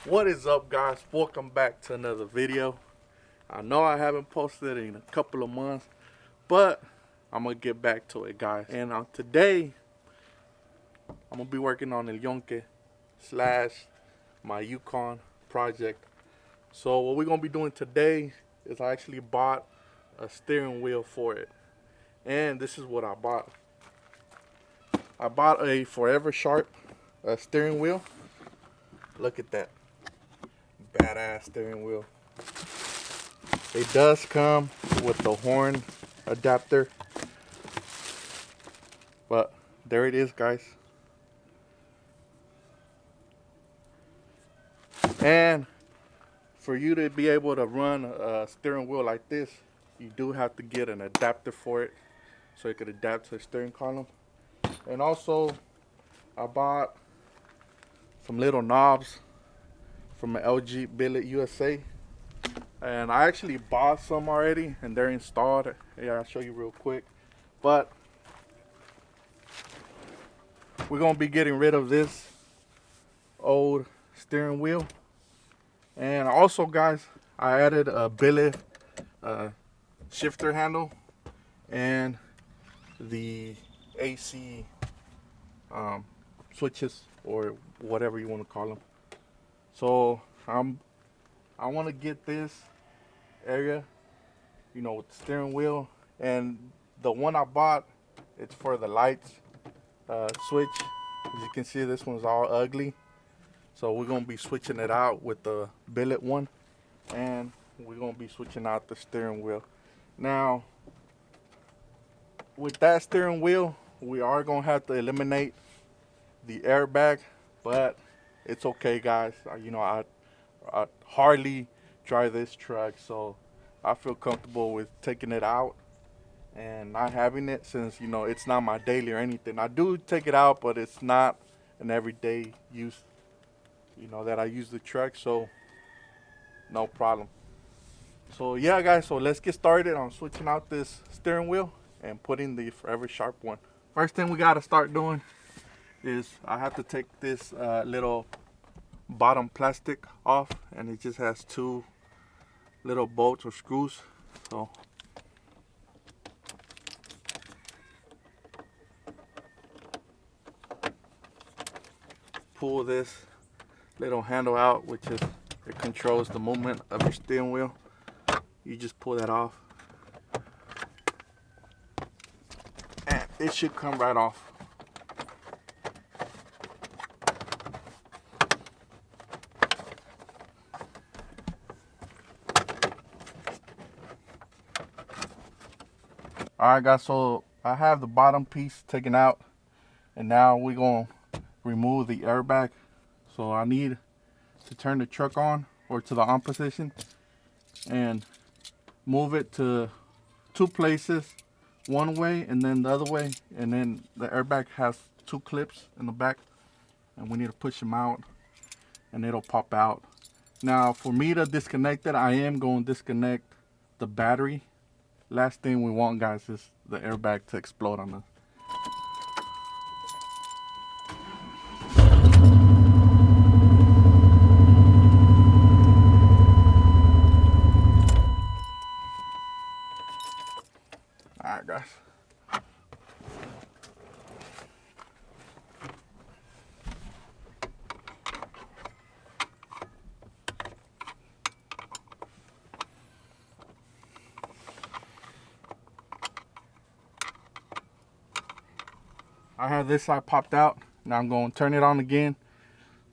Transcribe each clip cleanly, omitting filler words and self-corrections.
What is up, guys? Welcome back to another video. I know I haven't posted in a couple of months, but I'm gonna get back to it, guys. And today I'm gonna be working on El Yonke / my Yukon project. So what we're gonna be doing today is I actually bought a steering wheel for it, and this is what I bought. I bought a Forever Sharp steering wheel. Look at that badass steering wheel. It does come with the horn adapter, but there it is, guys. And for you to be able to run a steering wheel like this, you do have to get an adapter for it so it could adapt to the steering column. And also I bought some little knobs from an LG Billet USA, and I actually bought some already and they're installed. Yeah, I'll show you real quick. But we're gonna be getting rid of this old steering wheel. And also, guys, I added a Billet shifter handle and the AC switches, or whatever you want to call them. So I want to get this area, with the steering wheel. And the one I bought, it's for the lights switch. As you can see, this one's all ugly. So we're gonna be switching it out with the Billet one, and we're gonna be switching out the steering wheel. Now, with that steering wheel, we are gonna have to eliminate the airbag, but it's okay, guys. I hardly drive this truck, so I feel comfortable with taking it out and not having it, since it's not my daily or anything. I do take it out, but it's not an everyday use, that I use the truck, so no problem. So yeah, guys, so let's get started on switching out this steering wheel and putting the Forever Sharp one. First thing we got to start doing is I have to take this little bottom plastic off, and it just has two little bolts or screws. So pull this little handle out, which is, it controls the movement of your steering wheel. You just pull that off and it should come right off. Alright, guys, so I have the bottom piece taken out, and now we're going to remove the airbag. So I need to turn the truck on, or to the on position, and move it to two places, one way and then the other way. And then the airbag has two clips in the back, and we need to push them out and it'll pop out. Now, for me to disconnect it, I am going to disconnect the battery. Last thing we want, guys, is the airbag to explode on us. Alright, guys. I have this side popped out. Now I'm going to turn it on again,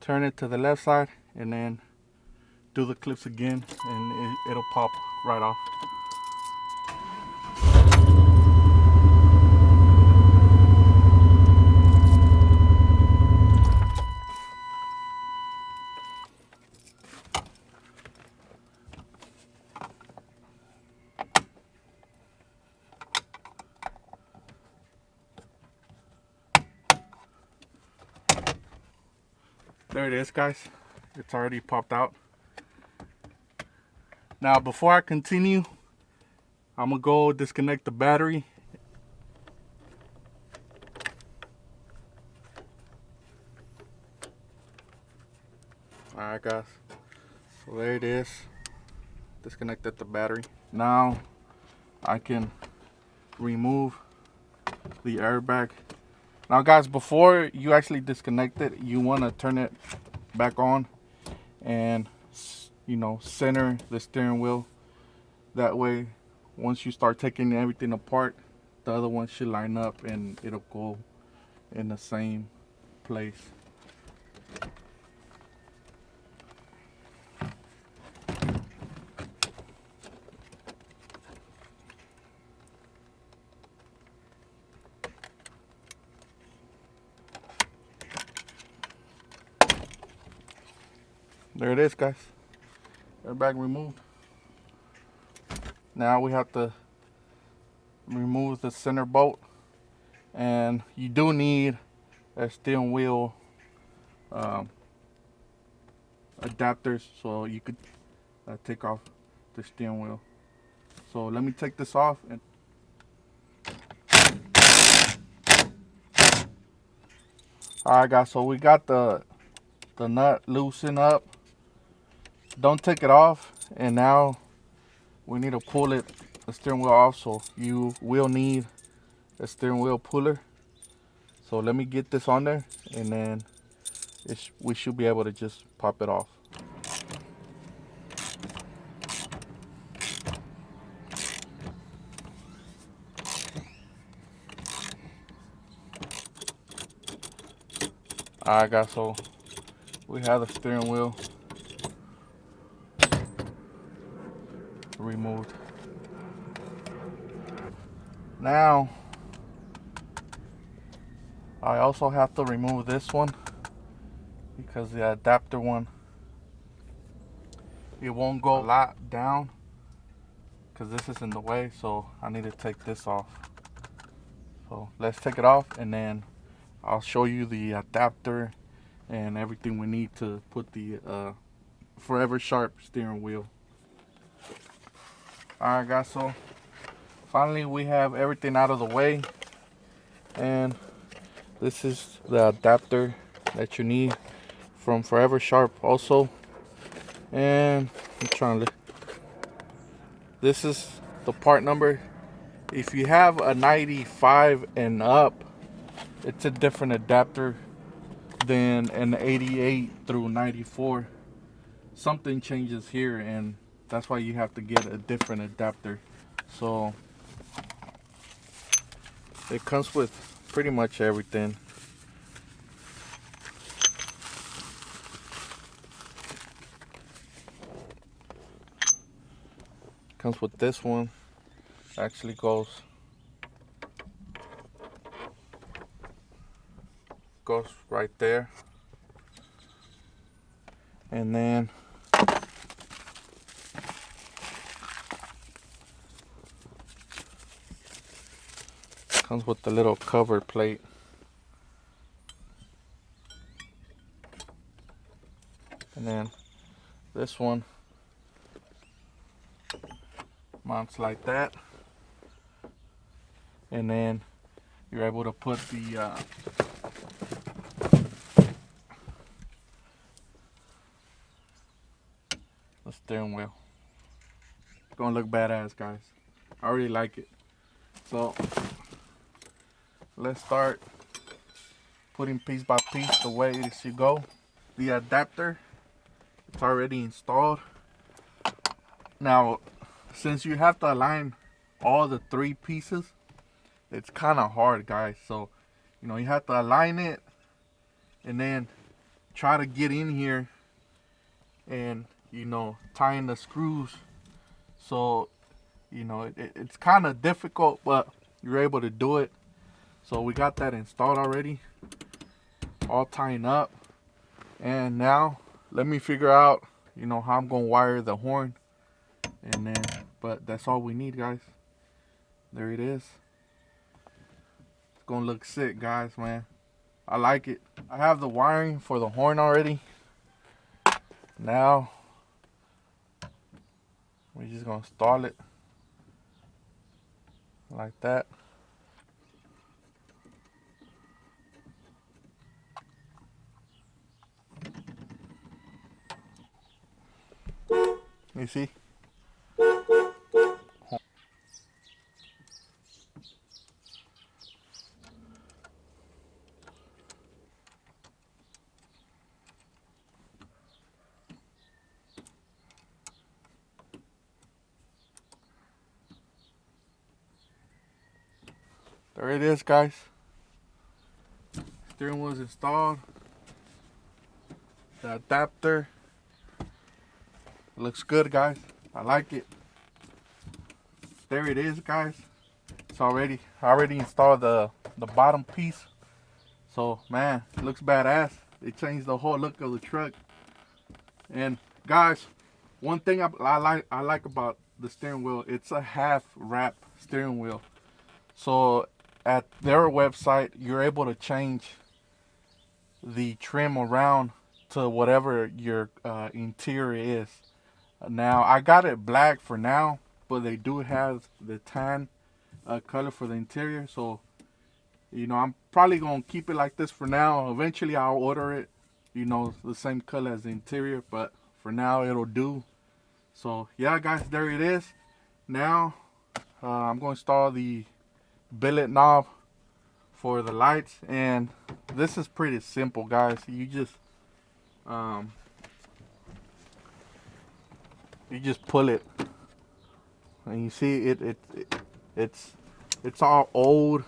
turn it to the left side, and then do the clips again, and it'll pop right off. There it is, guys. It's already popped out. Now, before I continue, I'm gonna go disconnect the battery. Alright guys, so there it is. Disconnected the battery. Now I can remove the airbag. Now guys, before you actually disconnect it, you want to turn it back on and, you know, center the steering wheel. That way, once you start taking everything apart, the other one should line up and it'll go in the same place. There it is, guys. Airbag removed. Now we have to remove the center bolt, and you do need a steering wheel adapters so you could take off the steering wheel. So let me take this off. And alright guys, so we got the nut loosened up. Don't take it off, and now we need to pull the steering wheel off, so you will need a steering wheel puller. So let me get this on there, and then we should be able to just pop it off. Alright guys, so we have the steering wheel removed. Now I also have to remove this one because the adapter one, it won't go a lot down because this is in the way, so I need to take this off. So let's take it off, and then I'll show you the adapter and everything we need to put the Forever Sharp steering wheel. Alright guys, so finally we have everything out of the way, and this is the adapter that you need from Forever Sharp also. And I'm trying to, this is the part number. If you have a 95 and up, it's a different adapter than an 88 through 94. Something changes here, and that's why you have to get a different adapter. So it comes with pretty much everything. Comes with this one. Actually goes right there, and then comes with the little cover plate. And then this one mounts like that, and then you're able to put the steering wheel. It's gonna look badass, guys. I already like it. So let's start putting piece by piece the way it should go. The adapter, it's already installed. Now, since you have to align all the 3 pieces, it's kind of hard, guys. So, you know, you have to align it and then try to get in here and, you know, tying the screws. So, you know, it's kind of difficult, but you're able to do it. So we got that installed already, all tying up. And now let me figure out, you know, how I'm gonna wire the horn, and then, but that's all we need, guys. There it is. It's gonna look sick, guys, man. I like it. I have the wiring for the horn already. Now we're just gonna install it like that. You see? There it is, guys. Steering wheel is installed. The adapter looks good, guys. I like it. There it is, guys. It's I already installed the bottom piece. So man, it looks badass. It changed the whole look of the truck. And guys, one thing I like about the steering wheel, it's a half wrap steering wheel. So at their website, you're able to change the trim around to whatever your interior is. Now I got it black for now, but they do have the tan color for the interior. So you know, I'm probably gonna keep it like this for now. Eventually I'll order it, you know, the same color as the interior, but for now it'll do. So yeah, guys, there it is. Now I'm going to install the billet knob for the lights, and this is pretty simple, guys. You just pull it, and you see it's all old,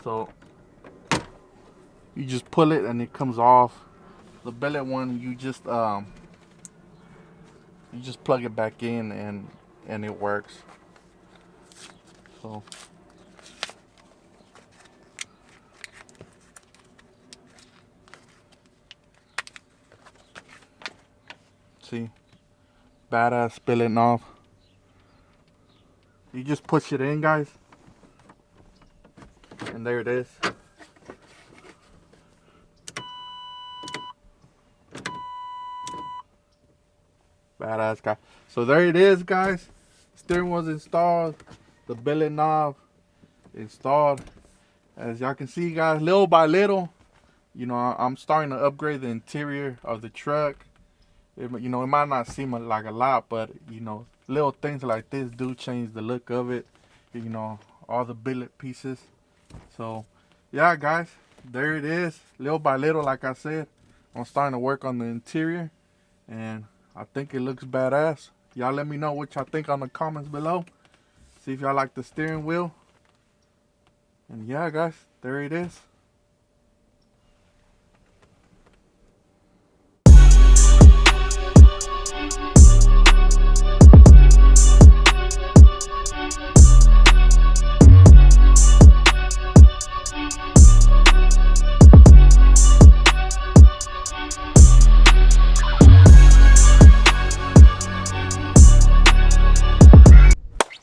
so you just pull it and it comes off. The billet one, you just plug it back in and it works. So see, badass billet knob. You just push it in, guys, and there it is. Badass, guy. So there it is, guys. Steering wheel's installed, the billet knob installed. As y'all can see, guys, little by little, you know, I'm starting to upgrade the interior of the truck. You know, it might not seem like a lot, but you know, little things like this do change the look of it. You know, all the billet pieces. So yeah, guys, there it is. Little by little, like I said, I'm starting to work on the interior, and I think it looks badass. Y'all let me know what y'all think on the comments below. See if y'all like the steering wheel. And yeah, guys, there it is.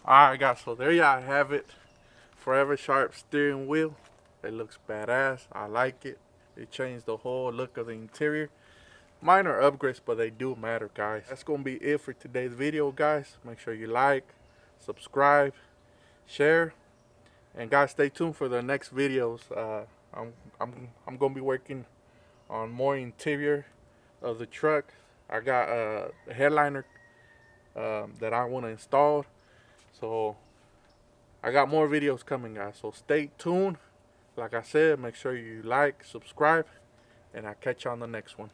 Alright, guys, so there y'all have it. Forever Sharp steering wheel. It looks badass. I like it. It changed the whole look of the interior. Minor upgrades, but they do matter, guys. That's gonna be it for today's video, guys. Make sure you like, subscribe, share, and guys, stay tuned for the next videos. I'm gonna be working on more interior of the truck. I got a headliner that I want to install. So I got more videos coming, guys, so stay tuned. Like I said, make sure you like, subscribe, and I'll catch you on the next one.